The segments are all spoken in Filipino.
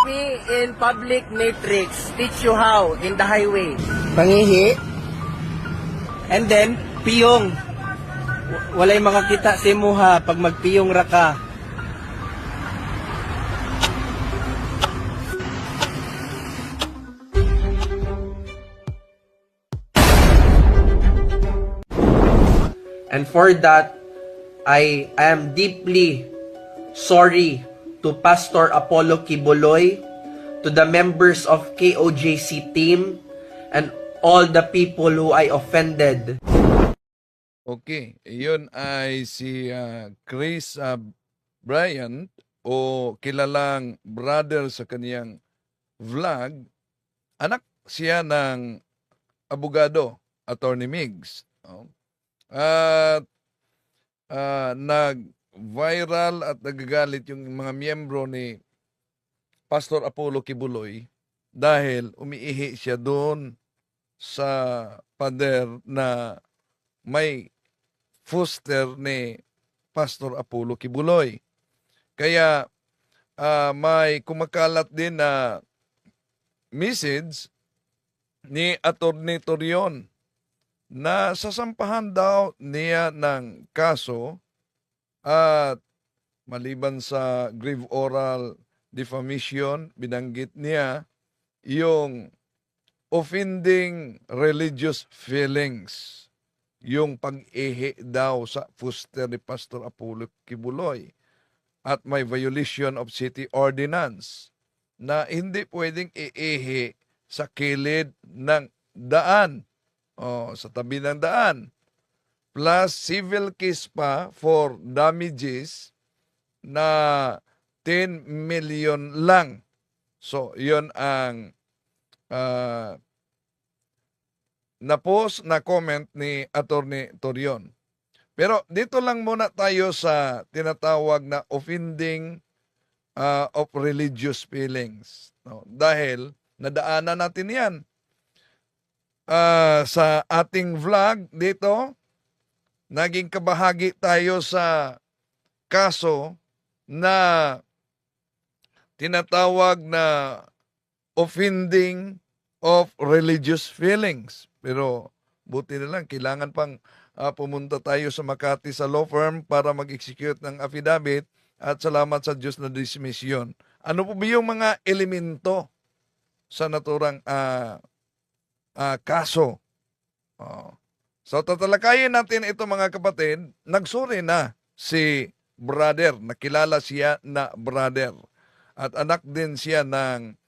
pee in public matrix. Teach you how in the highway. Pangihi. And then, piyong. Walay makakita si muha pag magpiyong raka. And for that, I am deeply sorry to Pastor Apollo Kibuloy, to the members of KOJC team, and all the people who I offended. Okay, iyon ay si Chris Bryant o kilalang brother sa kaniyang vlog. Anak siya ng abogado, Attorney Migs. At nag-viral at nagagalit yung mga miyembro ni Pastor Apollo Kibuloy dahil umiihi siya doon sa pader na may poster ni Pastor Apollo Kibuloy. Kaya may kumakalat din na message ni Attorney Torion na sasampahan daw niya ng kaso at maliban sa grave oral defamation, binanggit niya yung offending religious feelings, yung pag-ihi daw sa poster ni Pastor Apollo Kibuloy at may violation of city ordinance na hindi pwedeng iihi sa kilid ng daan o sa tabi ng daan. Plus civil case pa for damages na 10 million lang. So, yun ang na-post na comment ni Attorney Torion. Pero dito lang muna tayo sa tinatawag na offending of religious feelings. No? Dahil nadaanan natin yan sa ating vlog dito. Naging kabahagi tayo sa kaso na tinatawag na offending of religious feelings. Pero buti na lang, kailangan pang pumunta tayo sa Makati sa law firm para mag-execute ng affidavit at salamat sa Diyos na dismiss yun. Ano po ba yung mga elemento sa naturang kaso? So tatalakayin natin ito mga kapatid. Nagsuri na si brother, nakilala siya na brother. At anak din siya ng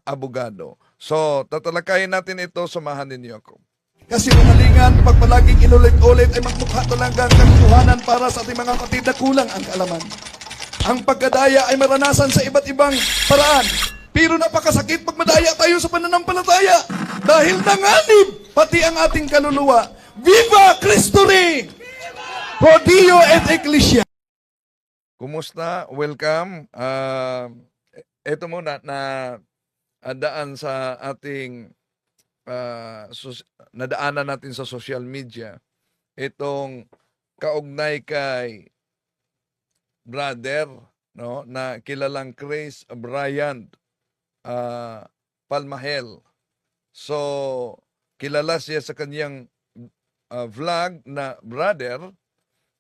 abogado. So tatalakayin natin ito, samahan ninyo ako. Kasi umalingan, pag palaging inulit-ulit ay magmukha talagang katotohanan para sa ating mga kapatid na kulang ang kaalaman. Ang pagkadaya ay maranasan sa iba't ibang paraan. Pero napakasakit pag madaya tayo sa pananampalataya. Dahil nanganib pati ang ating kaluluwa. Viva Cristo Rey! Pro Dio et Ecclesia. Kumusta? Welcome. Ito muna na daan sa ating nadaanan natin sa social media. Itong kaugnay kay brother, no, na kilalang Chris Bryant Palmahel. So, kilala siya sa kanyang vlog na brother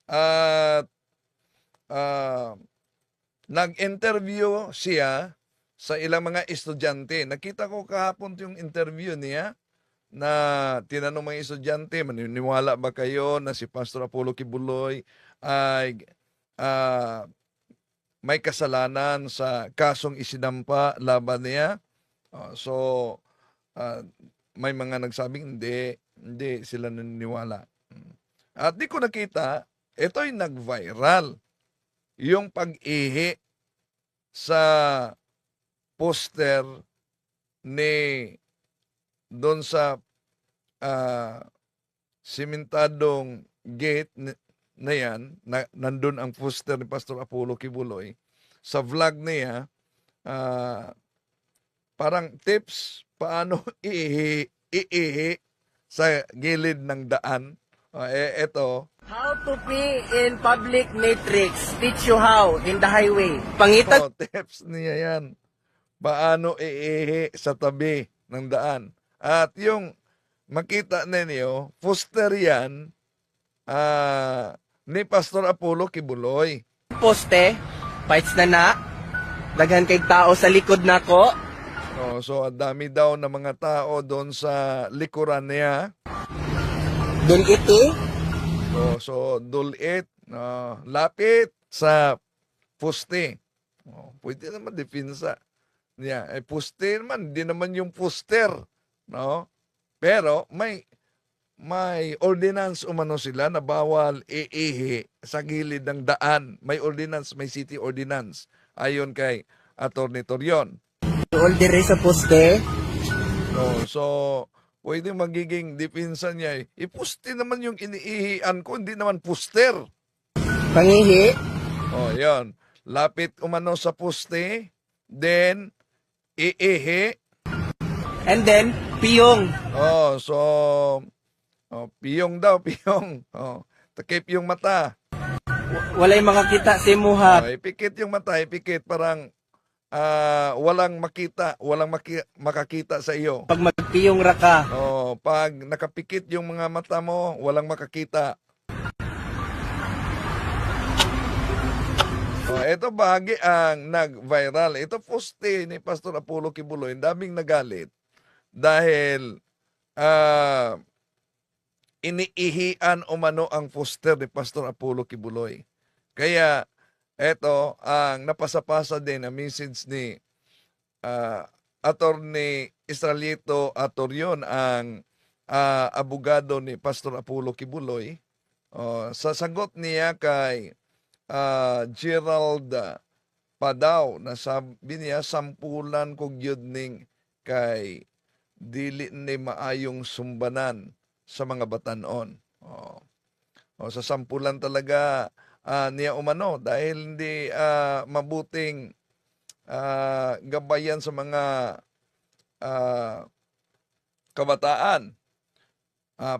at nag-interview siya sa ilang mga estudyante. Nakita ko kahapon yung interview niya na tinanong mga estudyante, maniniwala ba kayo na si Pastor Apollo Kibuloy ay may kasalanan sa kasong isinampa laban niya? So, may mga nagsabing hindi sila naniniwala. At di ko nakita, ito'y nag-viral. Yung pag-ihi sa poster ni doon sa simentadong gate na yan, nandun ang poster ni Pastor Apollo Kibuloy. Sa vlog niya, parang tips paano iihi sa gilid ng daan. Ito. How to pee in public matrix. Teach you how in the highway. Pangitan. Tips niya yan. paano iihi sa tabi ng daan. At yung makita ninyo, poster yan ni Pastor Apollo Kibuloy. Poste, fights na, daghan kay tao sa likod nako. Oh, so ang dami daw ng mga tao doon sa likuran niya. Dun iti, So dulit, lapit sa poste. Pwede naman depensa niya. Poste naman, di naman yung poster. No? Pero may ordinance umano sila na bawal iihi sa gilid ng daan. May ordinance, may city ordinance. Ayon kay Atty. Torion. all dire sa poste. So, pwede magiging depensa niya. Ipuste naman yung iniihian ko, hindi naman poster. Pangihi, Yan. Lapit umano sa poste, then iihi. and then, piyong. Piyong daw, piyong. Takip yung mata. Walay makakita si muha. Ipikit yung mata, ipikit parang walang makakita sa iyo. Pag magpiyong raka, Pag nakapikit yung mga mata mo, walang makakita. Ito bahagi ang nag-viral. Ito poste ni Pastor Apollo Kibuloy, daming nagalit dahil iniihian umano ang poster ni Pastor Apollo Kibuloy. Kaya ito ang napasapasa din na message ni Attorney Israelito Atorion, ang abogado ni Pastor Apollo Kibuloy. Sa sagot niya kay Gerald Padaw, na sabi niya, sampulan kog yun ning kay dili ni maayong sumbanan sa mga batanon. Sa sampulan talaga niya umano dahil hindi mabuting gabayan sa mga kabataan.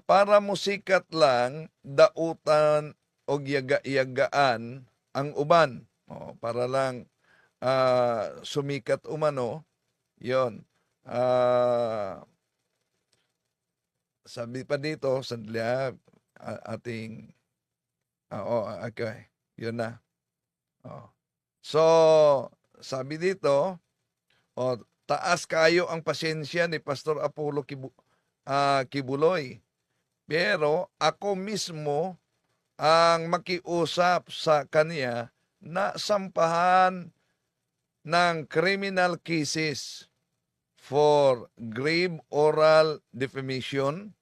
Para musikat lang, dautan o yaga-yagaan ang uban. Para lang sumikat umano, yon. Sabi pa dito, sandali ating, okay, yun na. So, sabi dito, taas kayo ang pasensya ni Pastor Apollo Kibuloy. Pero ako mismo ang makiusap sa kanya na sampahan ng criminal cases for grave oral defamation,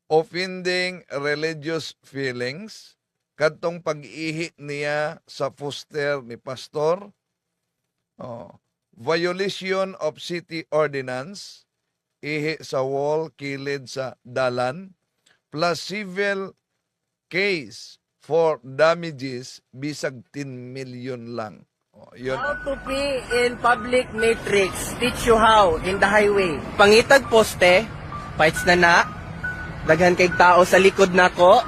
offending religious feelings, kadtong pag-ihi niya sa poster ni Pastor, violation of city ordinance, ihi sa wall, kilid sa dalan, plus civil case for damages bisag 10 million lang. Yun. How to pee in public matrix. Teach you how in the highway. Pangitag poste, fights na, daghan kay tao sa likod nako.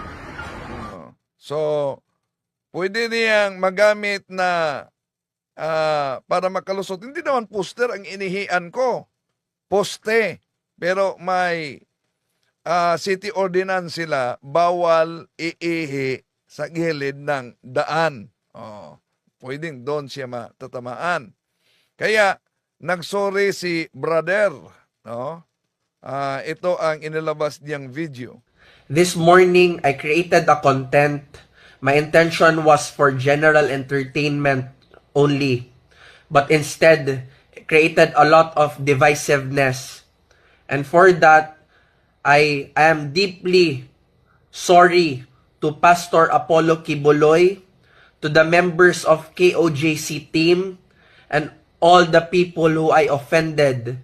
So, pwede niyang magamit na para makalusot. Hindi naman poster ang inihian ko. Poste. Pero may city ordinance sila, bawal iihi sa gilid ng daan. Pwedeng doon siya matatamaan. Kaya, nagsorry si brother. Ito ang inilabas niyang video. This morning, I created a content. My intention was for general entertainment only. But instead, created a lot of divisiveness. And for that, I am deeply sorry to Pastor Apollo Kibuloy, to the members of KOJC team, and all the people who I offended,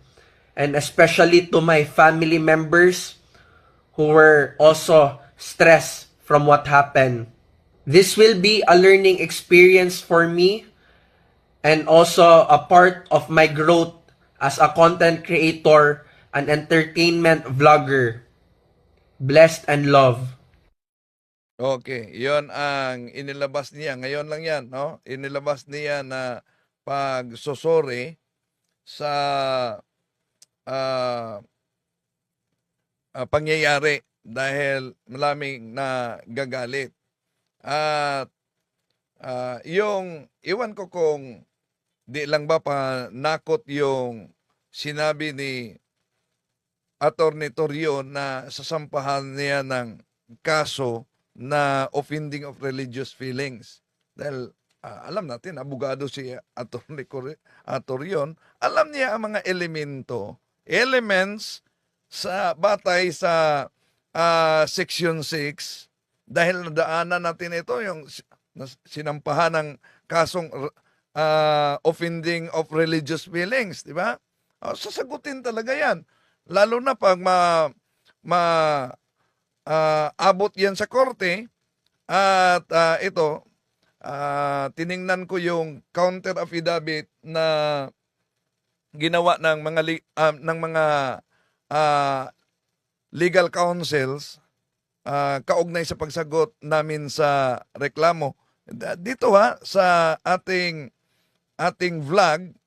and especially to my family members who were also stressed from what happened. This will be a learning experience for me and also a part of my growth as a content creator and entertainment vlogger. Blessed and love. Okay, yon ang inilabas niya. Ngayon lang yan, no? Inilabas niya na pagsusori sa ah, pangyayari dahil maraming na gagalit. At yung iwan ko kung di lang ba pa nakot yung sinabi ni Attorney Torrio na sasampahan niya ng kaso na offending of religious feelings. Dahil alam natin, abogado si Attorney Torrio, alam niya ang mga elements sa batay sa Section 6 dahil nadaanan natin ito yung sinampahan ng kasong offending of religious feelings, di ba? Sasagutin talaga yan. Lalo na pag abot yan sa korte at tiningnan ko yung counter affidavit na ginawa ng mga legal counsels kaugnay sa pagsagot namin sa reklamo. Dito sa ating vlog,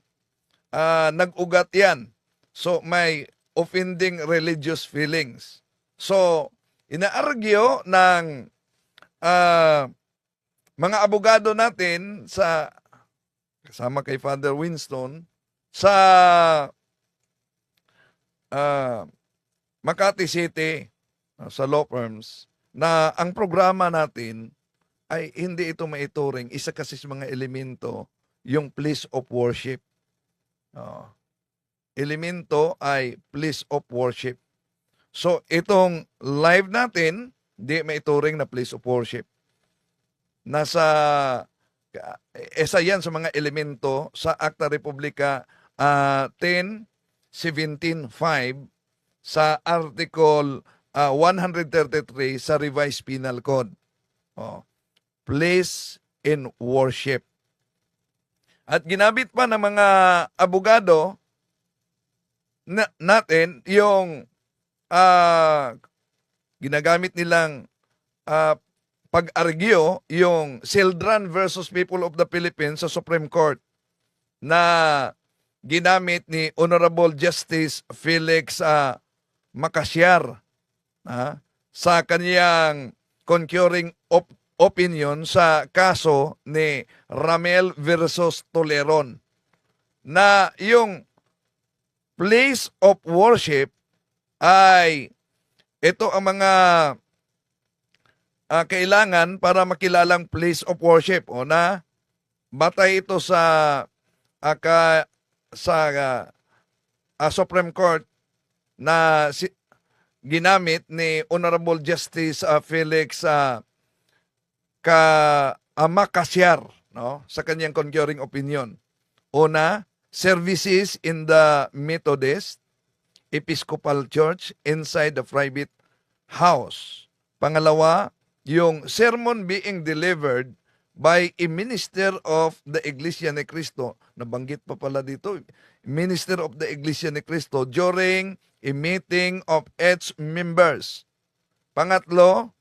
nag-ugat yan. So may offending religious feelings. So inaargyo ng mga abogado natin kasama kay Father Winston sa Makati City sa law firms na ang programa natin ay hindi ito maituring. Isa kasi sa mga elemento yung place of worship. Elemento ay place of worship. So itong live natin, di maituring na place of worship. Isa yan sa mga elemento sa Acta Republica 10.17.5 sa Article 133 sa Revised Penal Code. Place in worship. At ginabit pa ng mga abogado natin yung ginagamit nilang pag-argyo yung Sildran versus People of the Philippines sa Supreme Court na ginamit ni Honorable Justice Felix Macasyar sa kaniyang concurring opinion sa kaso ni Ramel versus Toleron na yung place of worship ay ito ang mga kailangan para makilalang place of worship o na batay ito sa Supreme Court na ginamit ni Honorable Justice Felix Macasyar sa kanyang concurring opinion. Una, services in the Methodist Episcopal Church inside the private house. Pangalawa, yung sermon being delivered by a minister of the Iglesia ni Cristo. Nabanggit pa pala dito, minister of the Iglesia ni Cristo during a meeting of its members. Pangatlo,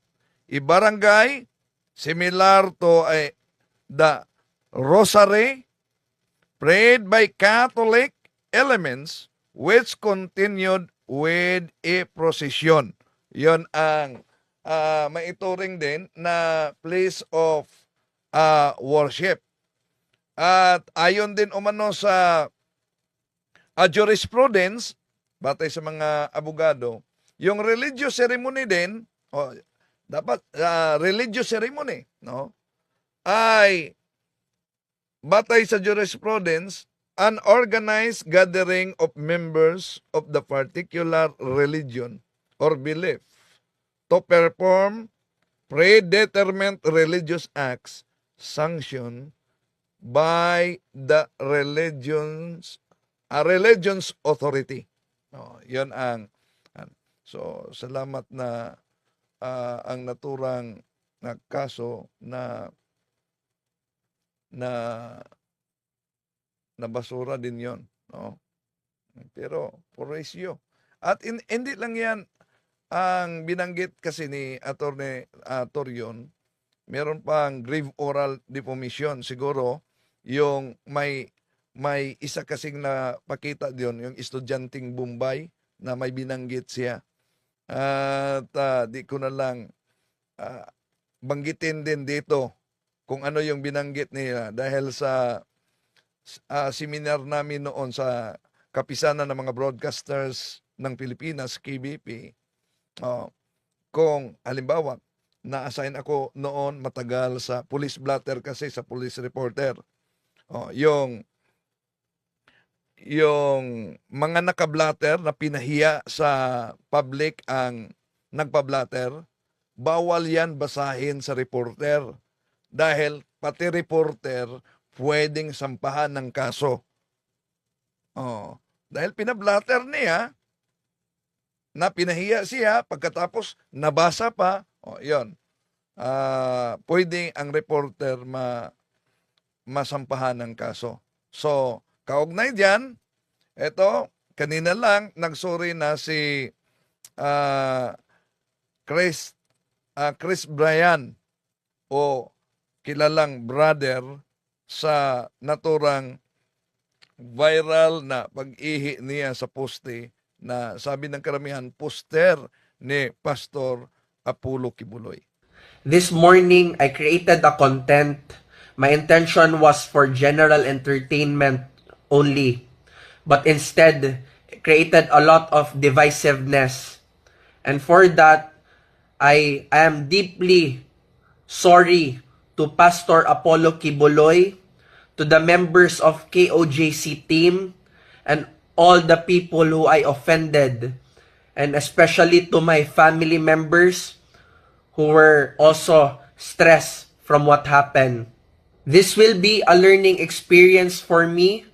a barangay similar to the rosary prayed by Catholic elements which continued with a procession. Yon ang maituring din na place of worship. At ayon din umano sa jurisprudence, batay sa mga abogado, yung religious ceremony din, dapat religious ceremony, ay batay sa jurisprudence, an organized gathering of members of the particular religion or belief to perform predetermined religious acts sanctioned by the religion's authority. Yan ang so salamat na ang naturang na kaso na basura din yon, pero porresyo. At hindi lang yan ang binanggit kasi ni Attorney Torion, meron pang grave oral defamation. Siguro yung may may isa kasing napakita diyon, yung estudyanteng Bombay na may binanggit siya. At di ko na lang banggitin din dito kung ano yung binanggit nila dahil sa seminar namin noon sa Kapisanan ng mga Broadcasters ng Pilipinas, KBP. Kung halimbawa, na-assign ako noon matagal sa police blotter kasi sa police reporter. Yung mga nakablatter na pinahiya sa public ang nagpablatter, bawal yan basahin sa reporter dahil pati reporter pwedeng sampahan ng kaso. Dahil pinablatter niya na pinahiya siya pagkatapos nabasa pa, yun. Pwedeng ang reporter masampahan ng kaso. So, kaugnay diyan, eto, kanina lang nagsorry na si Chris Bryan o kilalang brother sa naturang viral na pag-ihi niya sa poste na sabi ng karamihan poster ni Pastor Apollo Kibuloy. This morning, I created a content. My intention was for general entertainment only, but instead created a lot of divisiveness. And for that, I am deeply sorry to Pastor Apollo Kibuloy, to the members of KOJC team, and all the people who I offended, and especially to my family members who were also stressed from what happened. This will be a learning experience for me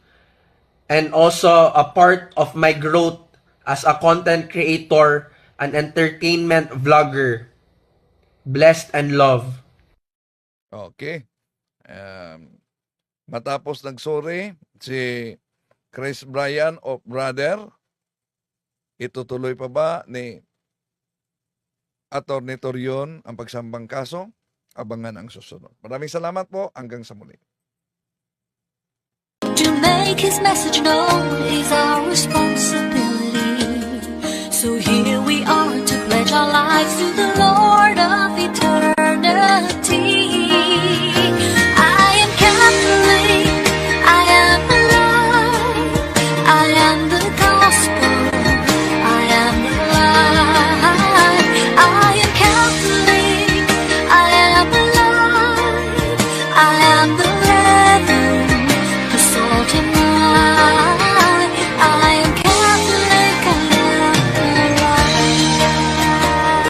and also a part of my growth as a content creator and entertainment vlogger. Blessed and love. Okay. Matapos nagsorry si Chris Bryan o brother, itutuloy pa ba ni Atty. Torion ang pagsambang kaso? Abangan ang susunod. Maraming salamat po. Hanggang sa muli. To make his message known is our responsibility. So here we are to pledge our lives to the